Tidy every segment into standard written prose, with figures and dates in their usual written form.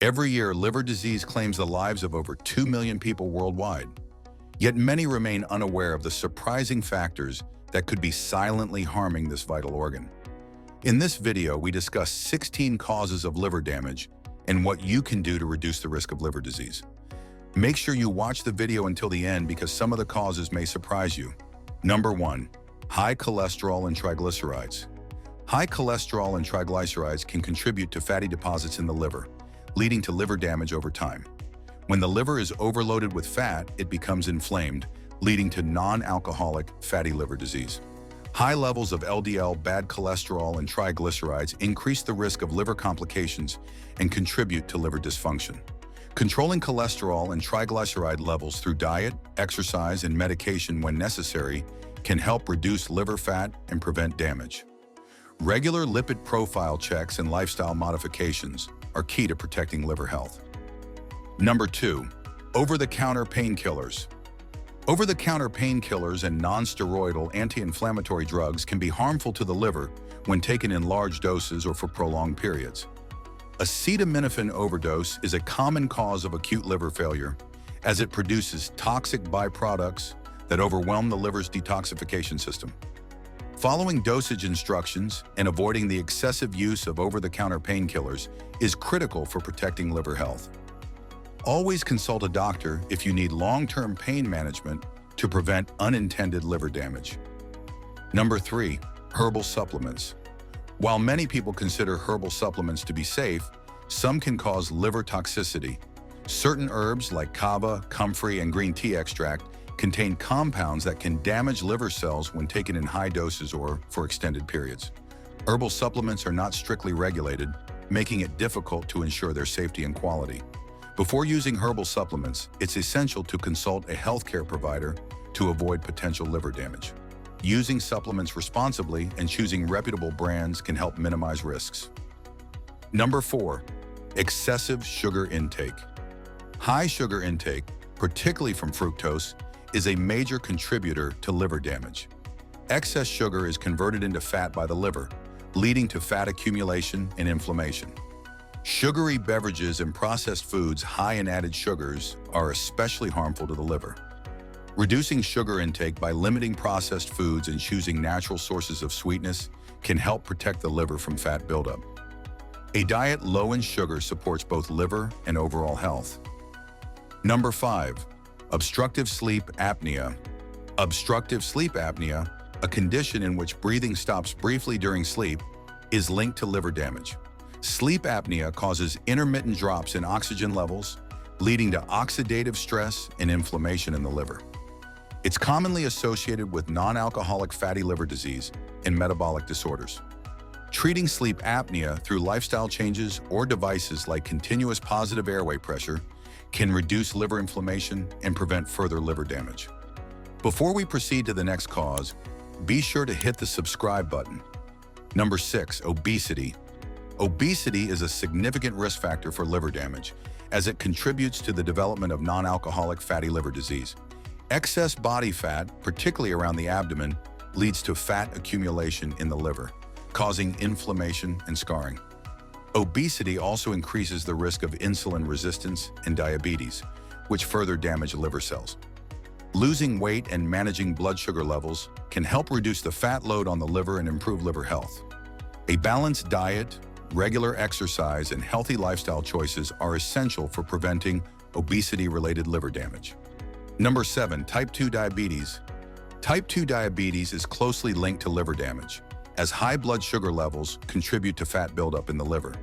Every year, liver disease claims the lives of over 2 million people worldwide. Yet many remain unaware of the surprising factors that could be silently harming this vital organ. In this video, we discuss 16 causes of liver damage and what you can do to reduce the risk of liver disease. Make sure you watch the video until the end because some of the causes may surprise you. Number 1. High cholesterol and triglycerides. High cholesterol and triglycerides can contribute to fatty deposits in the liver, leading to liver damage over time. When the liver is overloaded with fat, it becomes inflamed, leading to non-alcoholic fatty liver disease. High levels of LDL, bad cholesterol, and triglycerides increase the risk of liver complications and contribute to liver dysfunction. Controlling cholesterol and triglyceride levels through diet, exercise, and medication when necessary can help reduce liver fat and prevent damage. Regular lipid profile checks and lifestyle modifications are key to protecting liver health. Number 2. Over-the-counter painkillers. Over-the-counter painkillers and non-steroidal anti-inflammatory drugs can be harmful to the liver when taken in large doses or for prolonged periods. Acetaminophen overdose is a common cause of acute liver failure as it produces toxic byproducts that overwhelm the liver's detoxification system. Following dosage instructions and avoiding the excessive use of over-the-counter painkillers is critical for protecting liver health. Always consult a doctor if you need long-term pain management to prevent unintended liver damage. Number 3. Herbal supplements. While many people consider herbal supplements to be safe, some can cause liver toxicity. Certain herbs like kava, comfrey, and green tea extract contain compounds that can damage liver cells when taken in high doses or for extended periods. Herbal supplements are not strictly regulated, making it difficult to ensure their safety and quality. Before using herbal supplements, it's essential to consult a healthcare provider to avoid potential liver damage. Using supplements responsibly and choosing reputable brands can help minimize risks. Number 4. Excessive sugar intake. High sugar intake, particularly from fructose, is a major contributor to liver damage. Excess sugar is converted into fat by the liver, leading to fat accumulation and inflammation. Sugary beverages and processed foods high in added sugars are especially harmful to the liver. Reducing sugar intake by limiting processed foods and choosing natural sources of sweetness can help protect the liver from fat buildup. A diet low in sugar supports both liver and overall health. Number 5. Obstructive sleep apnea. Obstructive sleep apnea, a condition in which breathing stops briefly during sleep, is linked to liver damage. Sleep apnea causes intermittent drops in oxygen levels, leading to oxidative stress and inflammation in the liver. It's commonly associated with non-alcoholic fatty liver disease and metabolic disorders. Treating sleep apnea through lifestyle changes or devices like continuous positive airway pressure can reduce liver inflammation and prevent further liver damage. Before we proceed to the next cause, be sure to hit the subscribe button. Number 6. Obesity. Obesity is a significant risk factor for liver damage, as it contributes to the development of non-alcoholic fatty liver disease. Excess body fat, particularly around the abdomen, leads to fat accumulation in the liver, causing inflammation and scarring. Obesity also increases the risk of insulin resistance and diabetes, which further damage liver cells. Losing weight and managing blood sugar levels can help reduce the fat load on the liver and improve liver health. A balanced diet, regular exercise, and healthy lifestyle choices are essential for preventing obesity-related liver damage. Number 7. Type 2 diabetes. Type 2 diabetes is closely linked to liver damage, as high blood sugar levels contribute to fat buildup in the liver.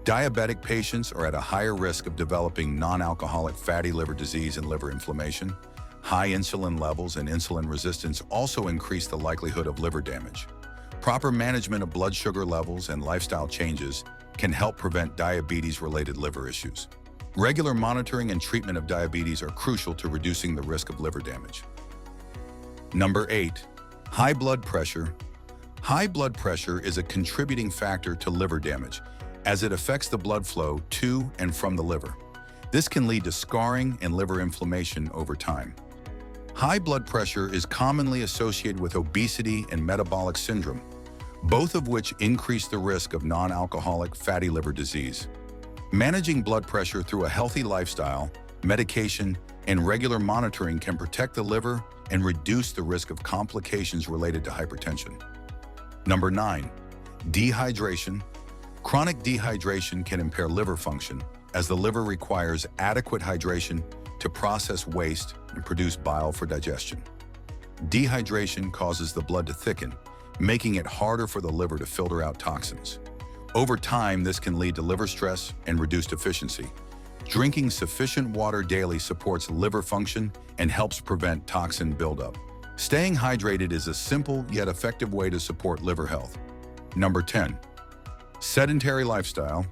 Diabetic patients are at a higher risk of developing non-alcoholic fatty liver disease and liver inflammation. High insulin levels and insulin resistance also increase the likelihood of liver damage. Proper management of blood sugar levels and lifestyle changes can help prevent diabetes-related liver issues. Regular monitoring and treatment of diabetes are crucial to reducing the risk of liver damage. Number 8. High blood pressure. High blood pressure is a contributing factor to liver damage, as it affects the blood flow to and from the liver. This can lead to scarring and liver inflammation over time. High blood pressure is commonly associated with obesity and metabolic syndrome, both of which increase the risk of non-alcoholic fatty liver disease. Managing blood pressure through a healthy lifestyle, medication, and regular monitoring can protect the liver and reduce the risk of complications related to hypertension. Number 9. Dehydration. Chronic dehydration can impair liver function, as the liver requires adequate hydration to process waste and produce bile for digestion. Dehydration causes the blood to thicken, making it harder for the liver to filter out toxins. Over time, this can lead to liver stress and reduced efficiency. Drinking sufficient water daily supports liver function and helps prevent toxin buildup. Staying hydrated is a simple yet effective way to support liver health. Number 10. Sedentary lifestyle.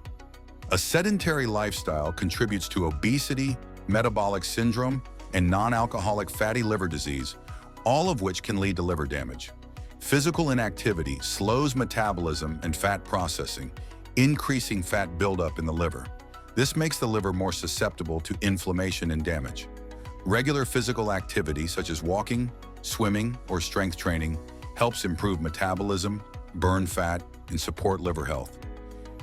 A sedentary lifestyle contributes to obesity, metabolic syndrome, and non-alcoholic fatty liver disease, all of which can lead to liver damage. Physical inactivity slows metabolism and fat processing, increasing fat buildup in the liver. This makes the liver more susceptible to inflammation and damage. Regular physical activity, such as walking, swimming, or strength training, helps improve metabolism, burn fat, and support liver health.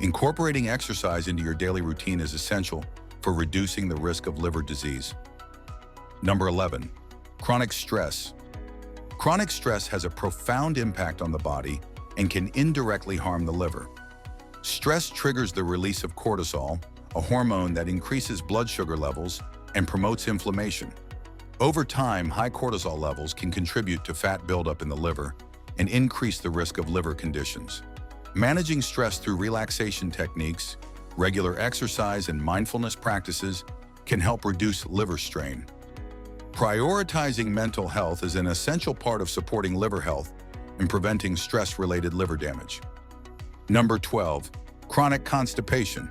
Incorporating exercise into your daily routine is essential for reducing the risk of liver disease. Number 11. Chronic stress. Chronic stress has a profound impact on the body and can indirectly harm the liver. Stress triggers the release of cortisol, a hormone that increases blood sugar levels and promotes inflammation. Over time, high cortisol levels can contribute to fat buildup in the liver and increase the risk of liver conditions. Managing stress through relaxation techniques, regular exercise, and mindfulness practices can help reduce liver strain. Prioritizing mental health is an essential part of supporting liver health and preventing stress-related liver damage. Number 12. Chronic constipation.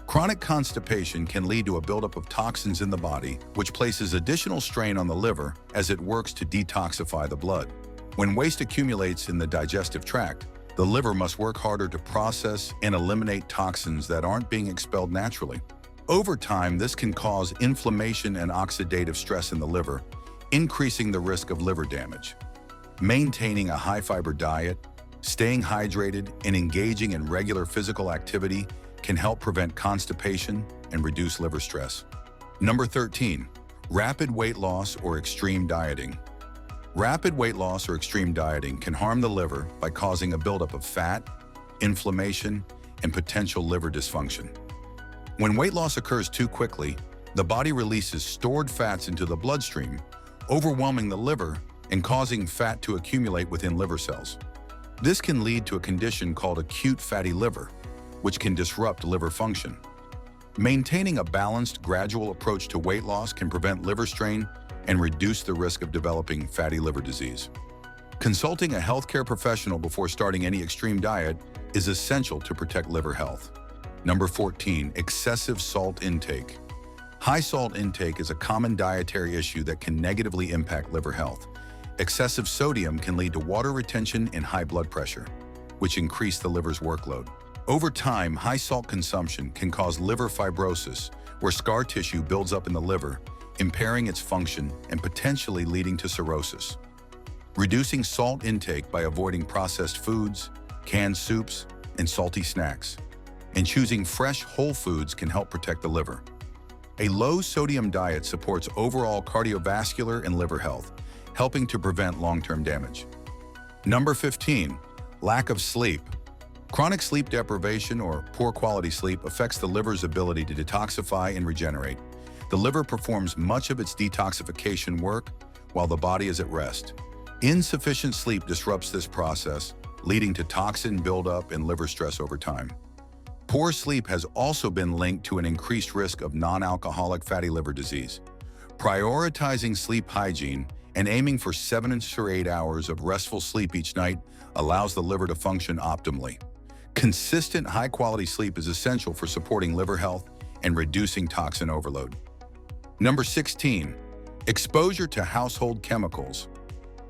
Chronic constipation can lead to a buildup of toxins in the body, which places additional strain on the liver as it works to detoxify the blood. When waste accumulates in the digestive tract, the liver must work harder to process and eliminate toxins that aren't being expelled naturally. Over time, this can cause inflammation and oxidative stress in the liver, increasing the risk of liver damage. Maintaining a high-fiber diet, staying hydrated, and engaging in regular physical activity can help prevent constipation and reduce liver stress. Number 13. Rapid weight loss or extreme dieting. Rapid weight loss or extreme dieting can harm the liver by causing a buildup of fat, inflammation, and potential liver dysfunction. When weight loss occurs too quickly, the body releases stored fats into the bloodstream, overwhelming the liver and causing fat to accumulate within liver cells. This can lead to a condition called acute fatty liver, which can disrupt liver function. Maintaining a balanced, gradual approach to weight loss can prevent liver strain and reduce the risk of developing fatty liver disease. Consulting a healthcare professional before starting any extreme diet is essential to protect liver health. Number 14. Excessive salt intake. High salt intake is a common dietary issue that can negatively impact liver health. Excessive sodium can lead to water retention and high blood pressure, which increase the liver's workload. Over time, high salt consumption can cause liver fibrosis, where scar tissue builds up in the liver, impairing its function and potentially leading to cirrhosis. Reducing salt intake by avoiding processed foods, canned soups, and salty snacks, and choosing fresh whole foods can help protect the liver. A low-sodium diet supports overall cardiovascular and liver health, helping to prevent long-term damage. Number 15. Lack of sleep. Chronic sleep deprivation or poor quality sleep affects the liver's ability to detoxify and regenerate. The liver performs much of its detoxification work while the body is at rest. Insufficient sleep disrupts this process, leading to toxin buildup and liver stress over time. Poor sleep has also been linked to an increased risk of non-alcoholic fatty liver disease. Prioritizing sleep hygiene and aiming for 7 to 8 hours of restful sleep each night allows the liver to function optimally. Consistent, high-quality sleep is essential for supporting liver health and reducing toxin overload. Number 16. Exposure to household chemicals.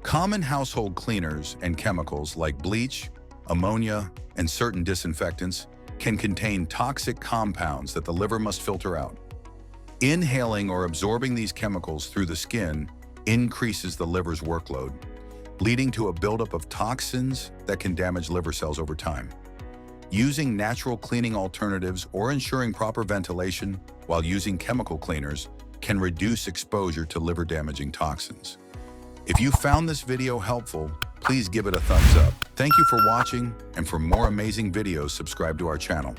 Common household cleaners and chemicals like bleach, ammonia, and certain disinfectants can contain toxic compounds that the liver must filter out. Inhaling or absorbing these chemicals through the skin increases the liver's workload, leading to a buildup of toxins that can damage liver cells over time. Using natural cleaning alternatives or ensuring proper ventilation while using chemical cleaners can reduce exposure to liver-damaging toxins. If you found this video helpful, please give it a thumbs up. Thank you for watching, and for more amazing videos, subscribe to our channel.